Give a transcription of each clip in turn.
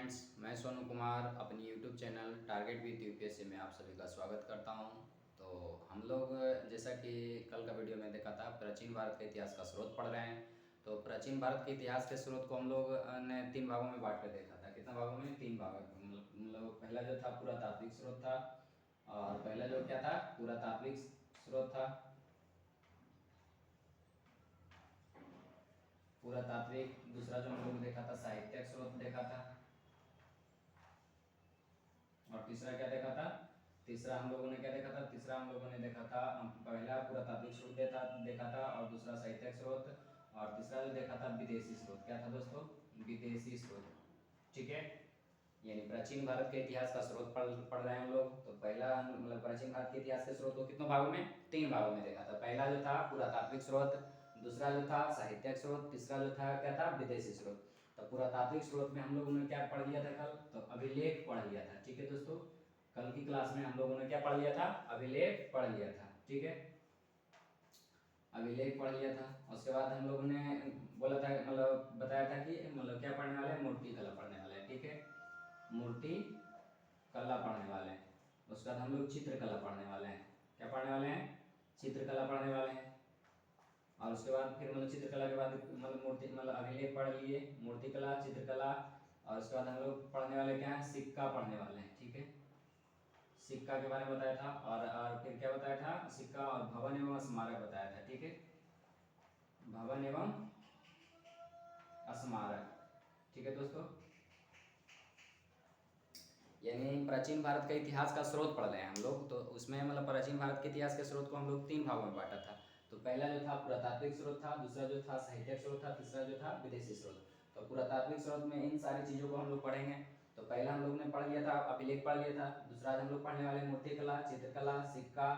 Friends, मैं सोनू कुमार अपनी YouTube channel target with UPSC में आप सभी का स्वागत करता हूं। तो हम लोग जैसा कि कल का वीडियो में देखा था, प्राचीन भारत के इतिहास का स्रोत पढ़ रहे हैं। तो प्राचीन भारत के इतिहास के स्रोत को हम लोग ने 3 भागों में बांट कर देखा था। कितना भागों में? 3 भागों में। मतलब पहला जो था पुरातात्विक स्रोत था, और पहला जो क्या था, पुरातात्विक स्रोत था, पुरातात्विक। दूसरा जो हम लोग देखा था साहित्यिक स्रोत देखा था, और तीसरा क्या देखा था? तीसरा हम लोगों ने क्या देखा था? तीसरा हम लोगों ने देखा था, पहला पुरातात्विक स्रोत देखा था, और दूसरा साहित्यिक स्रोत, और तीसरा जो देखा था विदेशी स्रोत। क्या था दोस्तों? विदेशी स्रोत। ठीक है, यानी प्राचीन भारत के इतिहास का स्रोत पढ़ रहे हैं हम लोग। तो पहला मतलब प्राचीन भारत के इतिहास के स्रोत को कितने भागों में? 3 भागों में देखा था। पहला जो था पुरातात्विक स्रोत, दूसरा जो था साहित्यिक स्रोत, तीसरा जो था क्या था? विदेशी स्रोत। तो पुरातात्विक स्रोत में हम लोगों ने क्या पढ़ लिया था कल? तो अभिलेख पढ़ लिया था। ठीक है दोस्तों, कल की क्लास में हम लोगों ने क्या पढ़ लिया था? अभिलेख पढ़ लिया था। ठीक है, अभिलेख पढ़ लिया था। उसके बाद हम लोगों ने बोला था, मतलब बताया था कि मतलब क्या पढ़ने वाले हैं? मूर्ति कला पढ़ने वाले हैं। ठीक है, मूर्ति कला पढ़ने वाले हैं। उसके बाद हम लोग चित्रकला पढ़ने वाले हैं। क्या पढ़ने वाले हैं? चित्रकला पढ़ने वाले हैं। और उसके बाद फिर मतलब चित्रकला के बाद मतलब मूर्ति मतलब अभिलेख पढ़ लिए, मूर्ति कला, चित्रकला, और उसके बाद हम लोग पढ़ने वाले क्या है? सिक्का पढ़ने वाले हैं। ठीक है, सिक्का के बारे में बताया था, और फिर क्या बताया था? सिक्का और भवन एवं स्मारक बताया था। ठीक है, भवन एवं स्मारक। ठीक है दोस्तों, यानी प्राचीन भारत का इतिहास का स्रोत पढ़ रहे हैं हम लोग। तो उसमें मतलब प्राचीन भारत के इतिहास के स्रोत को हम लोग 3 भागों में बांटा था। तो पहला जो था पुरातात्विक स्रोत था, दूसरा जो था साहित्यिक स्रोत था, तीसरा जो था विदेशी स्रोत। तो पुरातात्विक स्रोत में इन सारी चीज़ों को हम लोग पढ़ेंगे। तो पहला हम लोग ने पढ़ लिया था, अभिलेख पढ़ लिया था। दूसरा हम लोग पढ़ने वाले मूर्तिकला, चित्रकला, सिक्का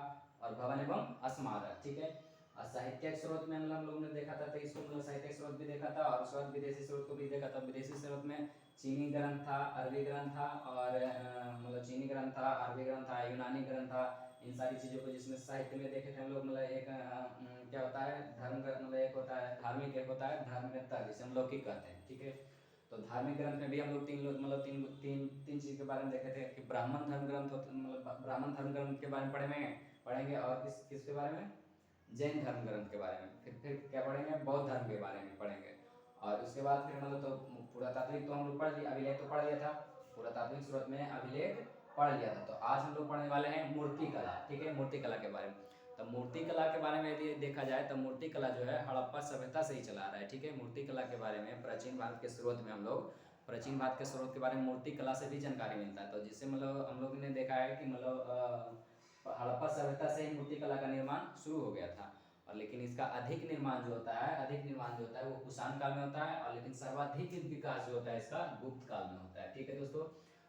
और भवन एवं स्मारक। ठीक है, और साहित्यिक स्रोत में हम लोग ने देखा था 23 को, मतलब साहित्यिक स्रोत भी देखा था, और उसके बाद विदेशी स्रोत को भी देखा था। विदेशी स्रोत में चीनी ग्रंथ था, अरबी ग्रंथ था, और मतलब चीनी ग्रंथ था, अरबी ग्रंथ था, यूनानी ग्रंथ था। इन सारी चीज़ों को जिसमें साहित्य में देखे थे हम लोग, मतलब एक क्या होता है? धर्म, मतलब एक होता है धार्मिक, एक होता है धार्मिकता, जिसे हम लौकिक कहते हैं। ठीक है, तो धार्मिक ग्रंथ में भी हम लोग मतलब तीन चीज़ के बारे में देखे थे कि ब्राह्मण धर्म ग्रंथ मतलब ब्राह्मण धर्म ग्रंथ के बारे में पढ़ेंगे, और किसके बारे में? जैन धर्म ग्रंथ के बारे में। फिर क्या पढ़ेंगे? बौद्ध धर्म के बारे में पढ़ेंगे। और उसके बाद फिर मतलब तो पुरातात्विक तो हम लोग पढ़ लिया, अभिलेख तो पढ़ लिया था, पुरातात्विक स्रोत में अभिलेख पढ़ लिया था। तो आज हम लोग पढ़ने वाले हैं मूर्ति कला। ठीक है, मूर्ति कला के बारे में। तो मूर्ति कला के बारे में यदि देखा जाए तो मूर्ति कला जो है हड़प्पा सभ्यता से ही चला आ रहा है। ठीक है, मूर्ति कला के बारे में प्राचीन भारत के स्रोत में हम लोग प्राचीन भारत के स्रोत के बारे में मूर्ति कला से भी जानकारी मिलता है। तो जिससे मतलब हम लोग ने देखा है कि मतलब हड़प्पा सभ्यता से ही मूर्ति कला का निर्माण शुरू हो गया था। और लेकिन इसका अधिक निर्माण जो होता है वो कुषाण काल में होता है, और लेकिन सर्वाधिक विकास जो होता है इसका गुप्त काल में होता है। ठीक है दोस्तों,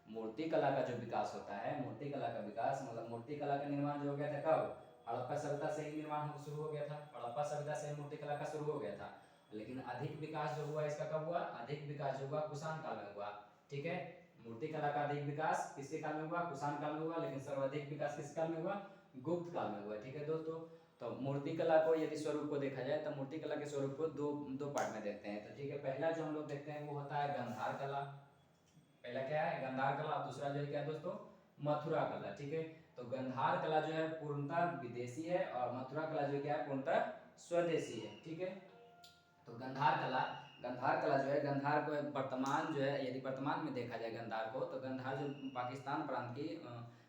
मूर्ति कला का जो विकास होता है, मूर्ति कला का विकास मतलब मूर्ति कला का निर्माण जो हो गया था कब? हड़प्पा सभ्यता से ही निर्माण शुरू हो गया था। हड़प्पा सभ्यता से मूर्ति कला का शुरू हो गया था। लेकिन अधिक विकास जो हुआ इसका कब हुआ? अधिक विकास जो हुआ कुषाण काल में हुआ। ठीक है, मूर्ति कला का अधिक विकास किसके काल में हुआ? कुषाण काल में हुआ। लेकिन सर्वाधिक विकास किस काल में हुआ? गुप्त काल में हुआ। ठीक है दोस्तों, तो मूर्ति कला को यदि स्वरूप को देखा जाए तो मूर्ति कला के स्वरूप को दो दो पार्ट में देखते हैं। तो ठीक है, पहला जो हम लोग देखते हैं वो होता है गंधार कला। पहला क्या है? गंधार कला। दूसरा जो है क्या दोस्तों? मथुरा कला। ठीक है, तो गंधार कला जो है पूर्णतः विदेशी है, और मथुरा कला जो क्या है पूर्णतः स्वदेशी है। ठीक है, तो गंधार कला जो है, गंधार को वर्तमान जो है यदि वर्तमान में देखा जाए गंधार को, तो गंधार जो पाकिस्तान प्रांत की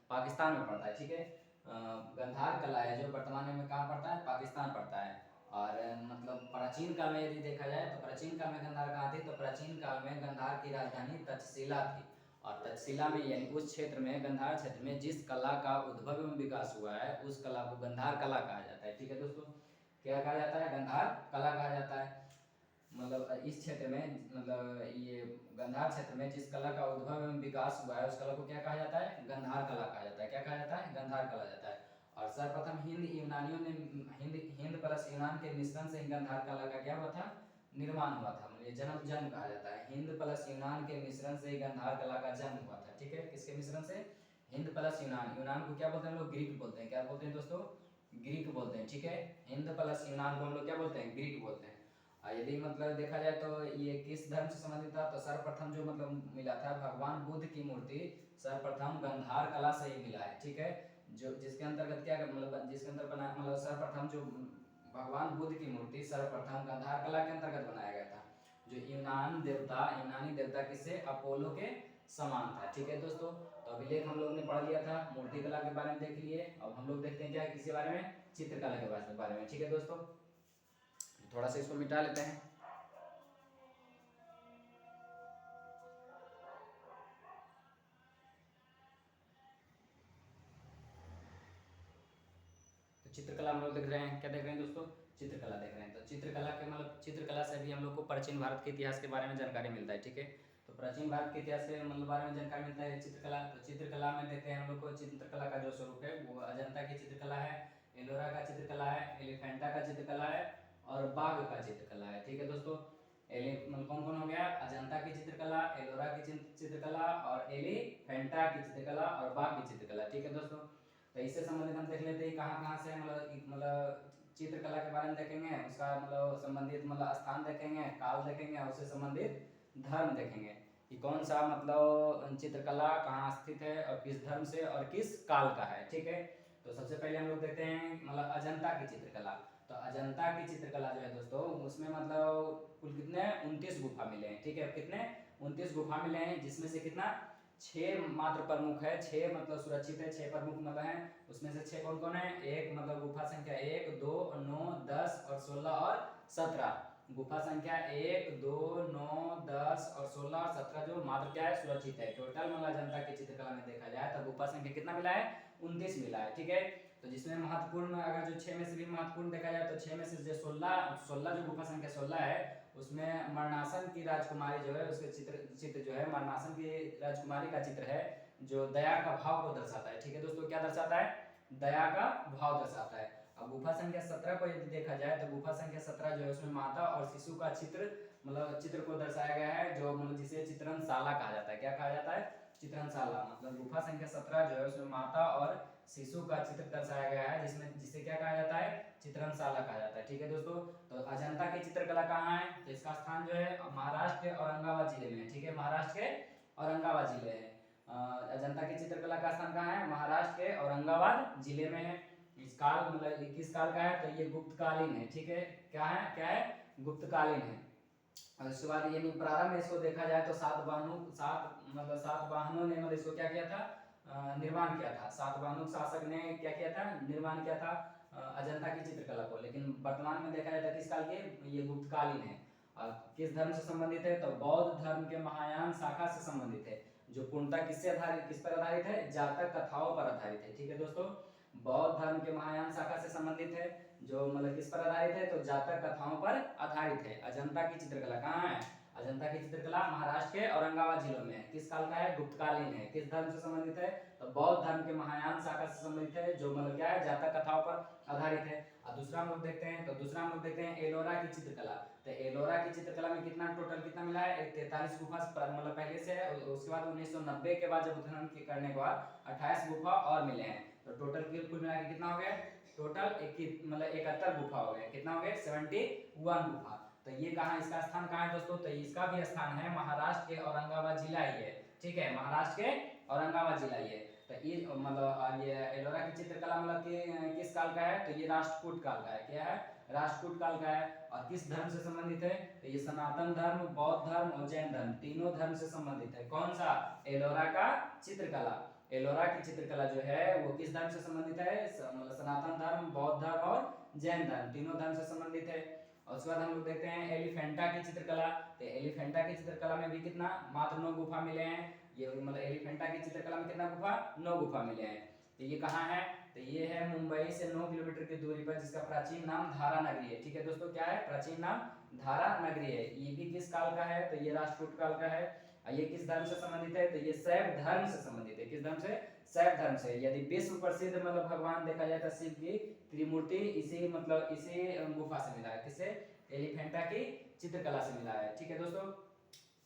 पाकिस्तान में पड़ता है। ठीक है, गंधार कला है जो वर्तमान में कहाँ पड़ता है? पाकिस्तान पड़ता है। और मतलब प्राचीन काल में यदि देखा जाए तो प्राचीन काल में गंधार कहाँ थी? तो प्राचीन काल में गंधार की राजधानी तक्षशिला थी। और तक्षशिला में यानी उस क्षेत्र में, गंधार क्षेत्र में जिस कला का उद्भव एवं विकास हुआ है उस कला को गंधार कला कहा जाता है। ठीक है दोस्तों, क्या कहा जाता है? गंधार कला कहा जाता है। मतलब इस क्षेत्र में, मतलब ये गंधार क्षेत्र में जिस कला का उद्भव एवं विकास हुआ है उस कला को क्या कहा जाता है? गंधार कला कहा जाता है। क्या कहा जाता है? गंधार कहा जाता है। और सर्वप्रथम हिंद यूनानियों ने हिंद प्लस यूनान के मिश्रण से गंधार कला का क्या हुआ था? निर्माण हुआ था। मतलब जन्म कहा जाता है। हिंद प्लस यूनान के मिश्रण से गंधार कला का जन्म हुआ था। ठीक है, किसके मिश्रण से? हिंद प्लस यूनान। यूनान को क्या बोलते हैं हम लोग? ग्रीक बोलते हैं। क्या बोलते हैं दोस्तों? ग्रीक बोलते हैं। ठीक है, हिंद प्लस यूनान को हम लोग क्या बोलते हैं? ग्रीक बोलते हैं। यदि मतलब देखा जाए तो ये किस धर्म से संबंधित था, तो सर्वप्रथम जो मतलब मिला था भगवान बुद्ध की मूर्ति सर्वप्रथम गंधार कला से ही मिला है, ठीक है। जो जिसके अंतर्गत क्या मतलब जिसके अंदर बना मतलब सर्वप्रथम जो भगवान बुद्ध की मूर्ति सर्वप्रथम गंधार कला के अंतर्गत बनाया गया था। जो यूनानी देवता किससे, अपोलो के समान था, ठीक है दोस्तों। तो अभिलेख हम लोगों ने पढ़ लिया था, मूर्ति कला के बारे में देख लिए। अब हम लोग देखते हैं क्या किसी बारे में, चित्रकला के बारे में, ठीक है दोस्तों। थोड़ा सा इसको मिटा लेते हैं। तो चित्रकला हम लोग देख रहे हैं, क्या देख रहे हैं दोस्तों, चित्रकला देख रहे हैं। तो चित्रकला के मतलब चित्रकला से भी हम लोग को प्राचीन भारत के इतिहास के बारे में जानकारी मिलता है, ठीक है। तो प्राचीन भारत के इतिहास के मतलब बारे में जानकारी मिलता है चित्रकला। तो चित्रकला में देखते हैं हम लोग को चित्रकला का जो स्वरूप है वो अजंता की चित्रकला है, एलोरा का चित्रकला है, एलिफेंटा का चित्रकला है और बाघ का चित्रकला है, ठीक है दोस्तों। मतलब कौन कौन हो गया, अजंता की चित्रकला, एलोरा की चित्रकला और एलिफेंटा की चित्रकला और बाघ की चित्रकला, ठीक है दोस्तों। तो इससे संबंधित हम देख लेते हैं कहाँ से मतलब चित्रकला के बारे में देखेंगे, उसका मतलब संबंधित मतलब स्थान देखेंगे, काल देखेंगे और उससे संबंधित धर्म देखेंगे कि कौन सा मतलब चित्रकला कहाँ स्थित है और किस धर्म से और किस काल का है, ठीक है। तो सबसे पहले हम लोग देखते हैं मतलब अजंता की चित्रकला। तो अजंता की चित्रकला जो है दोस्तों उसमें मतलब कुल कितने 29 गुफा मिले हैं, ठीक है। कितने 29 गुफा मिले हैं, जिसमें से कितना 6 मात्र प्रमुख है, 6 मतलब सुरक्षित है, 6 प्रमुख मतलब हैं। उसमें से 6 कौन कौन है, एक मतलब गुफा संख्या 1, 2, 9, 10 और 16 और 17। गुफा संख्या 1, 2, 9, 10 और 16 और 17 जो मात्र क्या है, सुरक्षित है। टोटल मतलब जनता की चित्रकला में देखा जाए तो गुफा संख्या कितना मिला है, 29 मिला है, ठीक है। तो जिसमें महत्वपूर्ण अगर जो 6 में से भी महत्वपूर्ण देखा जाए तो 6 में से जो 16 जो गुफा संख्या 16 है उसमें मरणासन की राजकुमारी जो है उसके चित्र जो है मरणासन की राजकुमारी का चित्र है जो दया का भाव को दर्शाता है, ठीक है दोस्तों। क्या दर्शाता है, दया का भाव दर्शाता है। अब गुफा संख्या 17 को यदि देखा जाए तो गुफा संख्या 17 जो है उसमें माता और शिशु का चित्र मतलब चित्र को दर्शाया गया है, जो मतलब जिसे चित्रणशाला कहा जाता है। क्या कहा जाता है, चित्रणशाला। मतलब गुफा संख्या 17 जो है उसमें माता और शिशु का चित्र दर्शाया गया है, जिसमें जिसे क्या कहा जाता है, चित्रणशाला कहा जाता है, ठीक है दोस्तों। तो अजंता की चित्रकला कहाँ है, तो इसका स्थान जो है महाराष्ट्र के औरंगाबाद जिले में है, ठीक है। महाराष्ट्र के औरंगाबाद जिले है। अजंता की चित्रकला का स्थान कहाँ है, महाराष्ट्र के औरंगाबाद जिले में है। इस काल मतलब किस काल का है, तो ये गुप्तकालीन है, ठीक है। क्या है गुप्तकालीन है। और उसके बाद यानी प्रारंभ में इसको देखा जाए तो सात वाहनों ने मतलब इसको क्या किया था, निर्माण किया था। सातवाहनों शासक ने क्या किया था, निर्माण किया था अजंता की चित्रकला को। लेकिन वर्तमान में देखा जाए तो किस काल के, ये गुप्तकालीन है। किस धर्म से संबंधित है, तो बौद्ध धर्म के महायान शाखा से संबंधित है, जो पूर्णतः किस पर आधारित है, जातक कथाओं पर आधारित है, ठीक है दोस्तों। बौद्ध धर्म के महायान शाखा से संबंधित है, जो मतलब किस पर आधारित है, तो जातक कथाओं पर आधारित है। अजंता की चित्रकला कहाँ है, अजंता की चित्रकला महाराष्ट्र के औरंगाबाद जिलों में है। किस काल का है, गुप्तकालीन है। किस धर्म से संबंधित है, तो बौद्ध धर्म के महायान शाखा से संबंधित है, जो मतलब क्या है, जातक कथाओं पर आधारित है। और दूसरा हम लोग देखते हैं, तो दूसरा हम लोग देखते हैं एलोरा की चित्रकला। तो एलोरा की चित्रकला में कितना टोटल कितना मिला है, 43 गुफा मतलब पहले से है। उसके बाद 1990 के बाद जब उत्खनन करने के बाद 28 गुफा और मिले हैं। तो टोटल कुल मिला के कितना हो गया, टोटल मतलब 71 गुफा हो गए। कितना हो गया, 71 गुफा। तो ये कहाँ, इसका स्थान कहाँ है दोस्तों, तो इसका भी स्थान है महाराष्ट्र के औरंगाबाद जिला ही है, ठीक है। महाराष्ट्र के औरंगाबाद जिला ही है। तो ये मतलब ये एलोरा की चित्रकला मतलब कि किस काल का है, तो ये राष्ट्रकूट काल का है। क्या है, राष्ट्रकूट काल का है। और किस धर्म से संबंधित है, तो ये सनातन धर्म, बौद्ध धर्म और जैन धर्म तीनों धर्म से संबंधित है। कौन सा, एलोरा का चित्रकला। एलोरा की चित्रकला जो है वो किस धर्म से संबंधित है, मतलब सनातन धर्म, बौद्ध धर्म और जैन धर्म तीनों धर्म से संबंधित है। और उसके बाद हम लोग देखते हैं एलिफेंटा की चित्रकला। तो एलिफेंटा की चित्रकला में भी कितना मात्र 9 गुफा मिले हैं। ये मतलब एलिफेंटा की चित्रकला में कितना गुफा, 9 गुफा मिले हैं। तो ये कहाँ है, तो ये है मुंबई से 9 किलोमीटर की दूरी पर, जिसका प्राचीन नाम धारा नगरी है, ठीक है दोस्तों। क्या है, प्राचीन नाम धारा नगरी है। ये भी किस काल का है, तो ये राष्ट्रकूट काल का है। ये किस धर्म से संबंधित है, तो ये शैव धर्म से संबंधित है। किस धर्म से, शैव धर्म से। यदि विश्व प्रसिद्ध मतलब भगवान देखा जाए तो शिव की त्रिमूर्ति इसी मतलब इसी गुफा से मिला है। किससे, एलिफेंटा की चित्रकला से मिला है, ठीक है दोस्तों।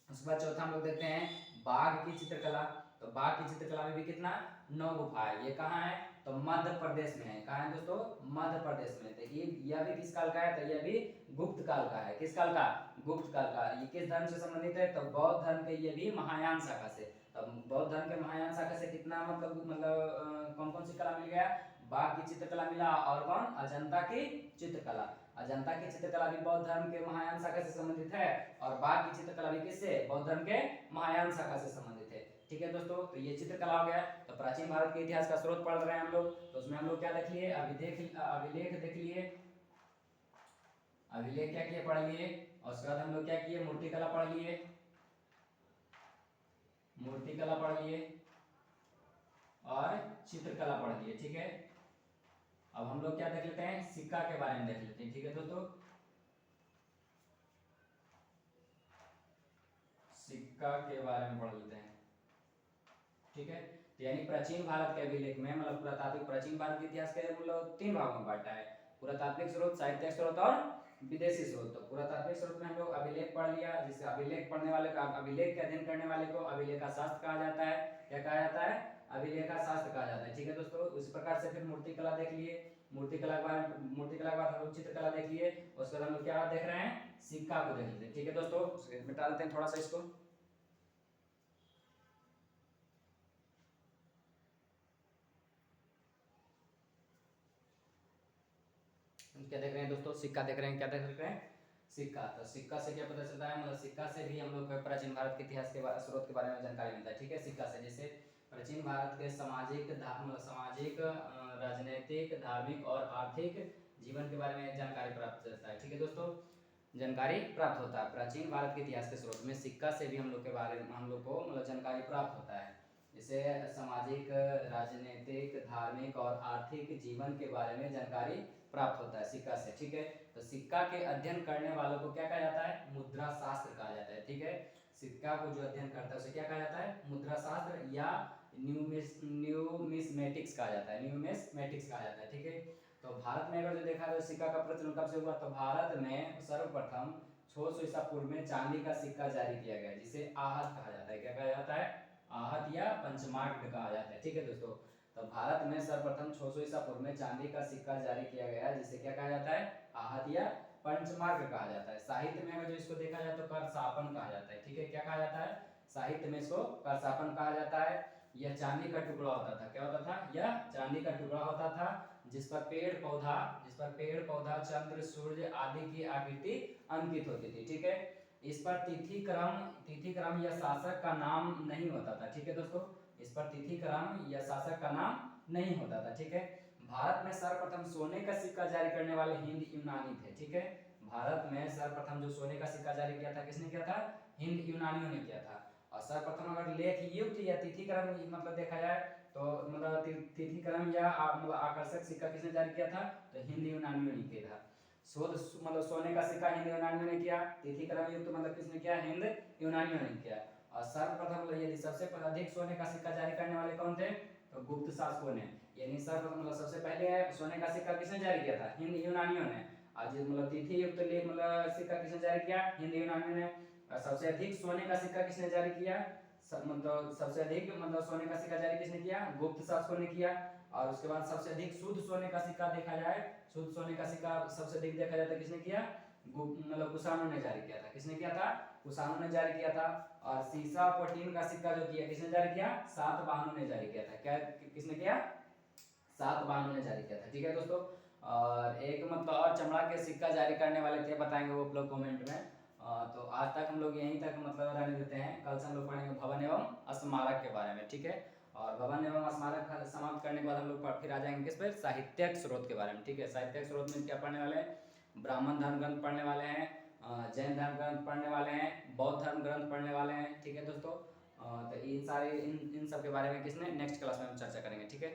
उसके बाद चौथा हम लोग देखते हैं बाघ की चित्रकला। तो तो बाघ की चित्रकला में भी कितना 9 गुफा है। ये कहाँ है? तो मध्य प्रदेश में है। कहाँ है दोस्तों? मध्य प्रदेश में। तो ये यह भी किस काल का है? तो यह भी गुप्त काल का है। किस काल का? गुप्त काल का। ये किस धर्म से संबंधित है? तो बौद्ध धर्म के, ये भी महायान शाखा से। तो बौद्ध धर्म के महायान शाखा से कितना मतलब कौन कौन सी कला मिल गया? बाघ की चित्रकला मिला, और कौन? अजंता की चित्रकला। अजंता की चित्रकला भी बौद्ध धर्म के महायान शाखा से संबंधित है, और बाघ की चित्रकला भी किससे? बौद्ध धर्म के महायान शाखा से संबंधित है। ठीक है दोस्तों, तो ये चित्रकला हो गया। तो प्राचीन भारत के इतिहास का स्रोत पढ़ रहे हैं हम लोग, तो उसमें हम लोग क्या देख लिए? अभिलेख देख लिए। अभिलेख क्या किए? पढ़ लिए। और उसके बाद हम लोग क्या किए? मूर्तिकला पढ़ लिए। मूर्तिकला पढ़ लिए और चित्रकला पढ़ लिए। ठीक है, अब हम लोग क्या देख लेते हैं? सिक्का के बारे में देख लेते हैं। ठीक है दोस्तों, सिक्का के बारे में पढ़ लेते हैं। ठीक है, तो यानी प्राचीन भारत के अभिलेख में मतलब पुरातात्विक प्राचीन भारत के इतिहास के मतलब 3 भागों में बांटा है। पुरातात्विक स्रोत, साहित्यिक स्रोत और विदेशी स्रोत। तो पुरातात्विक स्रोत में हम लोग अभिलेख पढ़ लिया, जिससे अभिलेख पढ़ने वाले का, अभिलेख के अध्ययन करने वाले को अभिलेखा शास्त्र कहा जाता है। क्या कहा जाता है? अभिलेखा शास्त्र कहा जाता है। ठीक है दोस्तों, उस प्रकार से फिर मूर्तिकला देख लिए। मूर्तिकला के बाद हम लोग चित्रकला देख लिए। उसके बाद हम लोग क्या देख रहे हैं? सिक्का को देख लेते हैं। ठीक है दोस्तों, मिटा देते हैं थोड़ा सा इसको। क्या देख रहे हैं दोस्तों? सिक्का देख रहे हैं। क्या देख रहे हैं? सिक्का। तो सिक्का से क्या पता चलता है? मतलब सिक्का से भी हम लोग प्राचीन भारत के इतिहास के स्रोत के बारे में जानकारी मिलता है। ठीक है, सिक्का से जैसे प्राचीन भारत के सामाजिक, राजनीतिक, धार्मिक और आर्थिक जीवन के बारे में जानकारी प्राप्त होता है। ठीक है दोस्तों, जानकारी प्राप्त होता है। प्राचीन भारत के इतिहास के स्रोत में सिक्का से भी हम लोग के बारे में, हम लोग को मतलब जानकारी प्राप्त होता है। जैसे सामाजिक, राजनीतिक, धार्मिक और आर्थिक जीवन के बारे में जानकारी प्राप्त होता है सिक्का से। ठीक है, तो सिक्का के अध्ययन करने वालों को क्या कहा जाता है? मुद्रा शास्त्र कहा जाता है। ठीक है, सिक्का को जो अध्ययन करता है उसे क्या कहा जाता है? मुद्रा शास्त्र या न्यूमिस्मेटिक्स कहा जाता है। न्यूमिस्मेटिक्स कहा जाता है। ठीक है, तो भारत में अगर जो देखा जाए सिक्का का प्रचलन कब से हुआ? तो भारत में सर्वप्रथम 600 ईसा पूर्व में चांदी का सिक्का जारी किया गया, जिसे आहत कहा जाता है। क्या कहा जाता है? आहत या पंचमार्क कहा जाता है। ठीक है दोस्तों, तो भारत में सर्वप्रथम 600 ईसा पूर्व में चांदी का सिक्का जारी किया गया, जिसे क्या कहा जाता है? आहत या पंचमार्क कहा जाता है। साहित्य में अगर जो इसको देखा जाए तो करसापन कहा जाता है। ठीक है, क्या कहा जाता है? साहित्य में इसको करसापन कहा जाता है। यह चांदी का टुकड़ा होता था। क्या होता था? यह चांदी का टुकड़ा होता था, जिस पर पेड़ पौधा, चंद्र, सूर्य आदि की आकृति अंकित होती थी। ठीक है, इस पर तिथि क्रम या शासक का नाम नहीं होता था। ठीक है दोस्तों, इस पर तिथि क्रम या शासक का नाम नहीं होता था। ठीक है, भारत में सर्वप्रथम सोने का सिक्का जारी करने वाले हिंद यूनानी थे। ठीक है, भारत में सर्वप्रथम जो सोने का सिक्का जारी किया था, किसने किया था? हिंद यूनानियों ने किया था। और सर्वप्रथम अगर लेख युक्त या तिथि क्रम मतलब देखा जाए तो मतलब तिथि क्रम या मतलब आकर्षक सिक्का किसने जारी किया था? तो हिंद यूनानियों ने किया था। शोध मतलब सोने का सिक्का हिंद यूनानियों ने किया। तिथि क्रम युक्त मतलब किसने किया? हिंद यूनानियों ने किया। और सर्वप्रथम यदि सबसे अधिक सोने का सिक्का जारी करने वाले कौन थे? तो गुप्त शासकों ने। यानी सर्वप्रथम मतलब सबसे पहले सोने का सिक्का किसने जारी किया था? हिंद यूनानियों ने। आज मतलब तिथि युक्त मतलब सिक्का किसने जारी किया? हिंद यूनानियों ने। और सबसे अधिक सोने का सिक्का किसने जारी किया? मतलब सबसे अधिक मतलब सोने का सिक्का जारी किसने किया? गुप्त शासकों ने किया। और उसके बाद सबसे अधिक शुद्ध सोने का सिक्का देखा जाए, शुद्ध सोने का सिक्का सबसे अधिक देखा जाता है किसने किया? मतलब कुषाणों ने जारी किया था। किसने किया था? कुषाणों ने जारी किया था। और सीसा प्रोटीन का सिक्का जो किया किसने जारी किया? सातवाहनों ने जारी किया था। क्या किसने किया? सातवाहनों ने जारी किया था। ठीक है दोस्तों, और एक मतलब और चमड़ा के सिक्का जारी करने वाले थे, बताएंगे वो लोग कमेंट में। तो आज तक हम लोग यहीं तक मतलब रहने देते हैं। कल से हम लोग पढ़ेंगे भवन एवं स्मारक के बारे में। ठीक है, और भवन एवं स्मारक समाप्त करने के बाद हम लोग फिर आ जाएंगे किस पर? साहित्यिक स्रोत के बारे में। ठीक है, साहित्यिक स्रोत में क्या पढ़ने वाले हैं? ब्राह्मण धर्म ग्रंथ पढ़ने वाले हैं, जैन धर्म ग्रंथ पढ़ने वाले हैं, बौद्ध धर्म ग्रंथ पढ़ने वाले हैं। ठीक है दोस्तों, तो इन सब के बारे में किसने नेक्स्ट क्लास में हम चर्चा करेंगे। ठीक है।